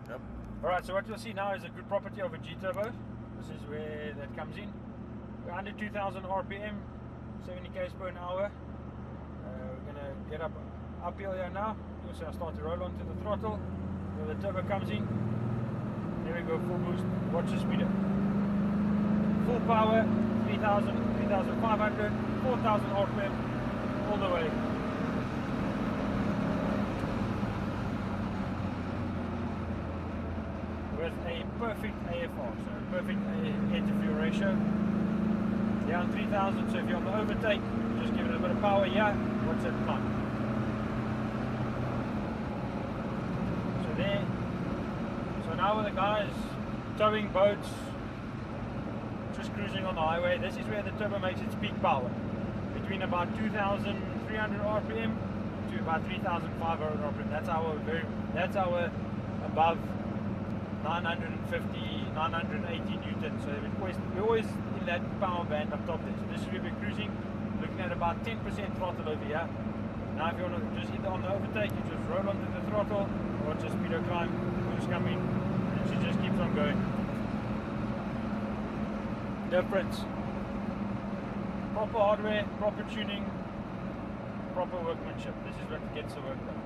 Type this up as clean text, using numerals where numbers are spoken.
Yep. Alright, so what you'll see now is a good property of a G-Turbo. This is where that comes in. We're under 2000 RPM, 70 km per hour. We're going to get uphill here now. You see I start to roll onto the throttle. Where the turbo comes in. There we go, full boost. Watch the speeder. Full power, 3000, 3500, 4000 RPM, all the way. With a perfect AFR, so perfect air to fuel ratio. Down 3000, so if you're on the overtake, just give it a bit of power here, watch that climb. So there. So now with the guys towing boats, just cruising on the highway, this is where the turbo makes its peak power. Between about 2300 RPM to about 3500 RPM. That's our above 950, 980 Newton. So we're always in that power band up top there. So this is where we're cruising, looking at about 10% throttle over here. Now if you want to just hit on the overtake, you just roll onto the throttle, watch the speedo climb, boost coming, and she just keeps on going. Difference. Proper hardware, proper tuning, proper workmanship. This is what gets the work done.